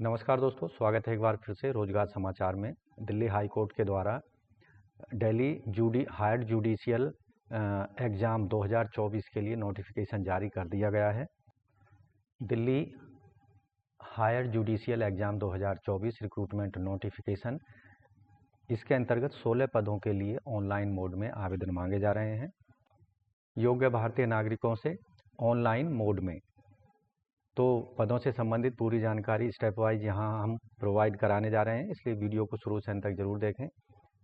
नमस्कार दोस्तों, स्वागत है एक बार फिर से रोजगार समाचार में। दिल्ली हाई कोर्ट के द्वारा दिल्ली हायर जुडिशियल एग्ज़ाम 2024 के लिए नोटिफिकेशन जारी कर दिया गया है। Delhi higher judicial exam 2024 recruitment notification, इसके अंतर्गत 16 पदों के लिए ऑनलाइन मोड में आवेदन मांगे जा रहे हैं। योग्य भारतीय नागरिकों से ऑनलाइन मोड में तो पदों से संबंधित पूरी जानकारी स्टेप वाइज यहाँ हम प्रोवाइड कराने जा रहे हैं, इसलिए वीडियो को शुरू से अंत तक जरूर देखें।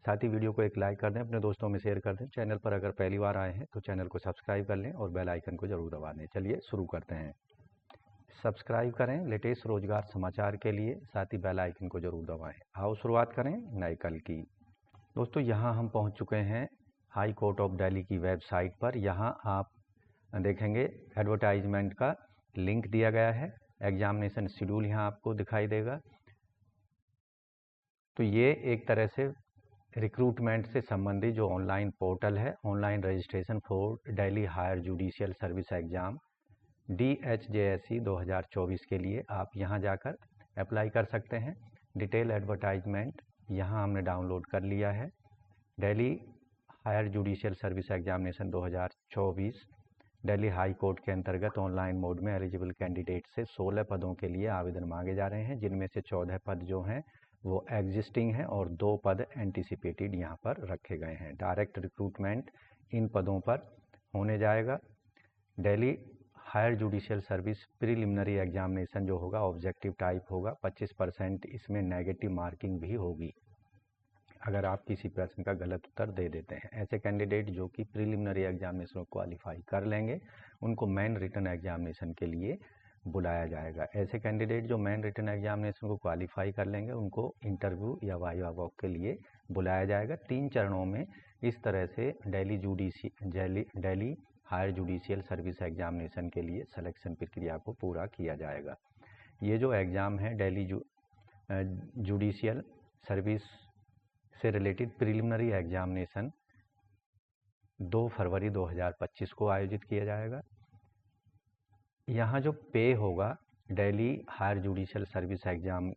साथ ही वीडियो को एक लाइक कर दें, अपने दोस्तों में शेयर कर दें। चैनल पर अगर पहली बार आए हैं तो चैनल को सब्सक्राइब कर लें और बेल आइकन को जरूर दबा दें। चलिए शुरू करते हैं। सब्सक्राइब करें लेटेस्ट रोजगार समाचार के लिए, साथ ही बेल आइकन को जरूर दबाएँ। आओ शुरुआत करें नए कल की। दोस्तों, यहाँ हम पहुँच चुके हैं हाई कोर्ट ऑफ दिल्ली की वेबसाइट पर। यहाँ आप देखेंगे एडवर्टाइजमेंट का लिंक दिया गया है। एग्जामिनेशन शेड्यूल यहाँ आपको दिखाई देगा। तो ये एक तरह से रिक्रूटमेंट से संबंधित जो ऑनलाइन पोर्टल है, online registration for Delhi higher judicial service exam DHJSE 2024 के लिए आप यहाँ जाकर अप्लाई कर सकते हैं। डिटेल एडवर्टाइजमेंट यहाँ हमने डाउनलोड कर लिया है। Delhi higher judicial service examination 2024 Delhi high court के अंतर्गत ऑनलाइन मोड में एलिजिबल कैंडिडेट से 16 पदों के लिए आवेदन मांगे जा रहे हैं, जिनमें से 14 पद जो हैं वो एग्जिस्टिंग हैं और 2 पद एंटिसिपेटेड यहाँ पर रखे गए हैं। डायरेक्ट रिक्रूटमेंट इन पदों पर होने जाएगा। Delhi higher judicial service preliminary examination जो होगा ऑब्जेक्टिव टाइप होगा। 25% इसमें नेगेटिव मार्किंग भी होगी अगर आप किसी प्रश्न का गलत उत्तर दे देते हैं। ऐसे कैंडिडेट जो कि प्रीलिमिनरी एग्जामिनेशन को क्वालिफाई कर लेंगे, उनको मेन रिटन एग्जामिनेशन के लिए बुलाया जाएगा। ऐसे कैंडिडेट जो मेन रिटन एग्जामिनेशन को क्वालिफाई कर लेंगे, उनको इंटरव्यू या वाइवा वॉक के लिए बुलाया जाएगा। 3 चरणों में इस तरह से Delhi higher judicial service examination के लिए सिलेक्शन प्रक्रिया को पूरा किया जाएगा। ये जो एग्ज़ाम है दिल्ली जुडिशियल सर्विस से रिलेटेड प्रीलिमिनरी एग्जामिनेशन 2 फरवरी 2025 को आयोजित किया जाएगा। यहाँ जो पे होगा Delhi higher judicial service exam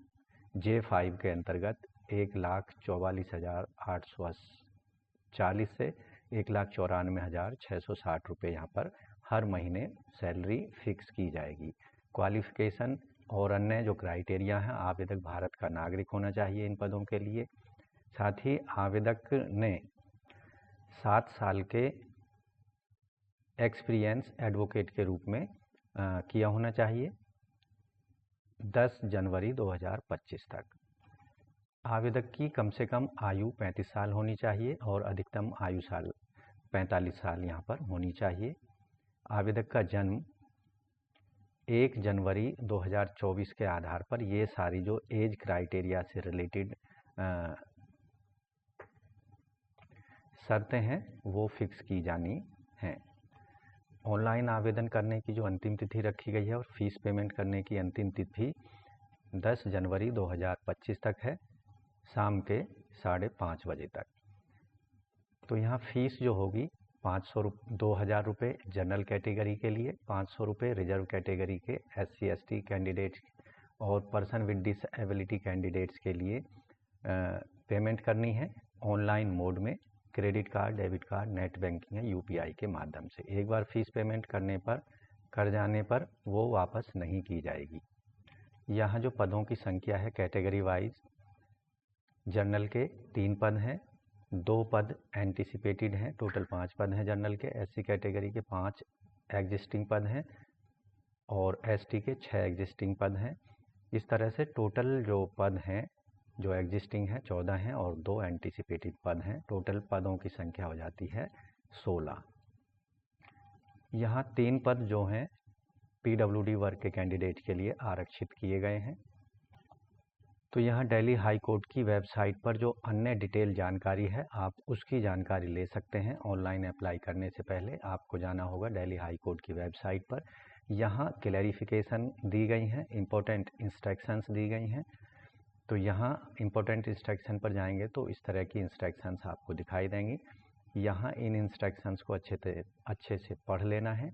J5 के अंतर्गत 1,44,840 से 1,94,660 रुपये यहाँ पर हर महीने सैलरी फिक्स की जाएगी। क्वालिफिकेशन और अन्य जो क्राइटेरिया हैं, आवेदक भारत का नागरिक होना चाहिए इन पदों के लिए। साथ ही आवेदक ने 7 साल के एक्सपीरियंस एडवोकेट के रूप में किया होना चाहिए 10 जनवरी 2025 तक। आवेदक की कम से कम आयु 35 साल होनी चाहिए और अधिकतम आयु 45 साल यहाँ पर होनी चाहिए। आवेदक का जन्म 1 जनवरी 2024 के आधार पर ये सारी जो एज क्राइटेरिया से रिलेटेड शर्तें हैं वो फिक्स की जानी हैं। ऑनलाइन आवेदन करने की जो अंतिम तिथि रखी गई है और फीस पेमेंट करने की अंतिम तिथि 10 जनवरी 2025 तक है, शाम के 5:30 बजे तक। तो यहाँ फीस जो होगी 2,000 रुपये जनरल कैटेगरी के लिए, 500 रुपये रिजर्व कैटेगरी के SC/ST कैंडिडेट्स और पर्सन विद डिसेबिलिटी कैंडिडेट्स के लिए पेमेंट करनी है ऑनलाइन मोड में। Credit card, debit card, net banking या UPI के माध्यम से। एक बार फीस पेमेंट कर जाने पर वो वापस नहीं की जाएगी। यहाँ जो पदों की संख्या है कैटेगरी वाइज, जनरल के 3 पद हैं, 2 पद एंटिसिपेटेड हैं, टोटल 5 पद हैं जनरल के। SC कैटेगरी के 5 एग्जिस्टिंग पद हैं और ST के 6 एग्जिस्टिंग पद हैं। इस तरह से टोटल जो पद हैं जो एग्जिस्टिंग है 14 हैं और 2 एंटिसिपेटेड पद हैं। टोटल पदों की संख्या हो जाती है 16। यहाँ 3 पद जो हैं PWD वर्ग के कैंडिडेट के लिए आरक्षित किए गए हैं। तो यहाँ दिल्ली हाई कोर्ट की वेबसाइट पर जो अन्य डिटेल जानकारी है, आप उसकी जानकारी ले सकते हैं। ऑनलाइन अप्लाई करने से पहले आपको जाना होगा दिल्ली हाई कोर्ट की वेबसाइट पर। यहाँ क्लैरिफिकेशन दी गई हैं, इम्पोर्टेंट इंस्ट्रक्शंस दी गई हैं। तो यहाँ इम्पोर्टेंट इंस्ट्रक्शन पर जाएंगे तो इस तरह की इंस्ट्रक्शंस आपको दिखाई देंगी। यहाँ इन इंस्ट्रक्शंस को अच्छे से पढ़ लेना है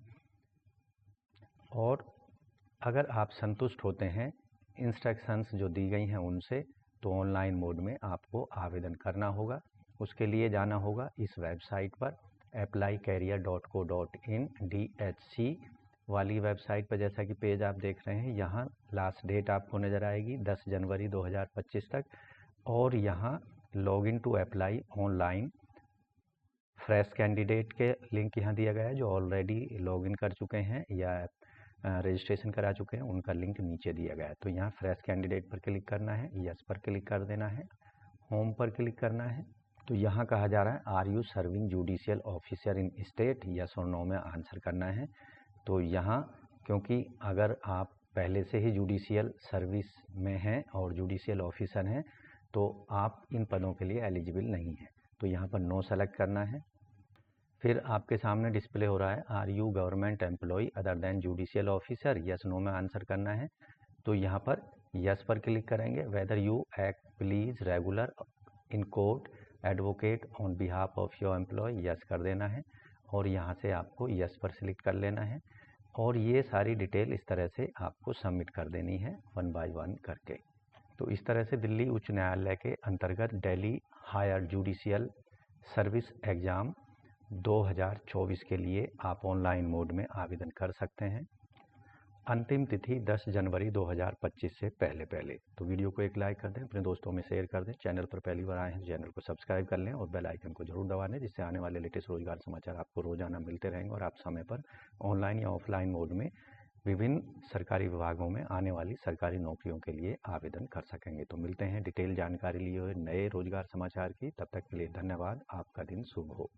और अगर आप संतुष्ट होते हैं इंस्ट्रक्शंस जो दी गई हैं उनसे, तो ऑनलाइन मोड में आपको आवेदन करना होगा। उसके लिए जाना होगा इस वेबसाइट पर applycareer.co.in DHC वाली वेबसाइट पर। जैसा कि पेज आप देख रहे हैं, यहाँ लास्ट डेट आपको नज़र आएगी 10 जनवरी 2025 तक, और यहाँ login to apply online fresh candidate के लिंक यहाँ दिया गया है। जो ऑलरेडी लॉगिन कर चुके हैं या रजिस्ट्रेशन करा चुके हैं उनका लिंक नीचे दिया गया है। तो यहाँ फ्रेश कैंडिडेट पर क्लिक करना है, यस पर क्लिक कर देना है, होम पर क्लिक करना है। तो यहाँ कहा जा रहा है are you serving judicial officer in state, yes और नो में आंसर करना है। तो यहाँ क्योंकि अगर आप पहले से ही जुडिशियल सर्विस में हैं और जुडिशियल ऑफिसर हैं तो आप इन पदों के लिए एलिजिबल नहीं हैं, तो यहाँ पर नो सेलेक्ट करना है। फिर आपके सामने डिस्प्ले हो रहा है are you government employ other than judicial officer, yes no में आंसर करना है। तो यहाँ पर यस पर क्लिक करेंगे। Whether you act please regular in court advocate on behalf of your employ, yes कर देना है और यहाँ से आपको यस पर सिलेक्ट कर लेना है। और ये सारी डिटेल इस तरह से आपको सबमिट कर देनी है 1 बाय 1 करके। तो इस तरह से दिल्ली उच्च न्यायालय के अंतर्गत Delhi higher judicial service exam 2024 के लिए आप ऑनलाइन मोड में आवेदन कर सकते हैं। अंतिम तिथि 10 जनवरी 2025 से पहले। तो वीडियो को एक लाइक कर दें, अपने दोस्तों में शेयर कर दें। चैनल पर पहली बार आए हैं तो चैनल को सब्सक्राइब कर लें और बेल आइकन को जरूर दबा दें, जिससे आने वाले लेटेस्ट रोजगार समाचार आपको रोजाना मिलते रहेंगे और आप समय पर ऑनलाइन या ऑफलाइन मोड में विभिन्न सरकारी विभागों में आने वाली सरकारी नौकरियों के लिए आवेदन कर सकेंगे। तो मिलते हैं डिटेल जानकारी लिए हुए नए रोजगार समाचार की। तब तक के लिए धन्यवाद। आपका दिन शुभ हो।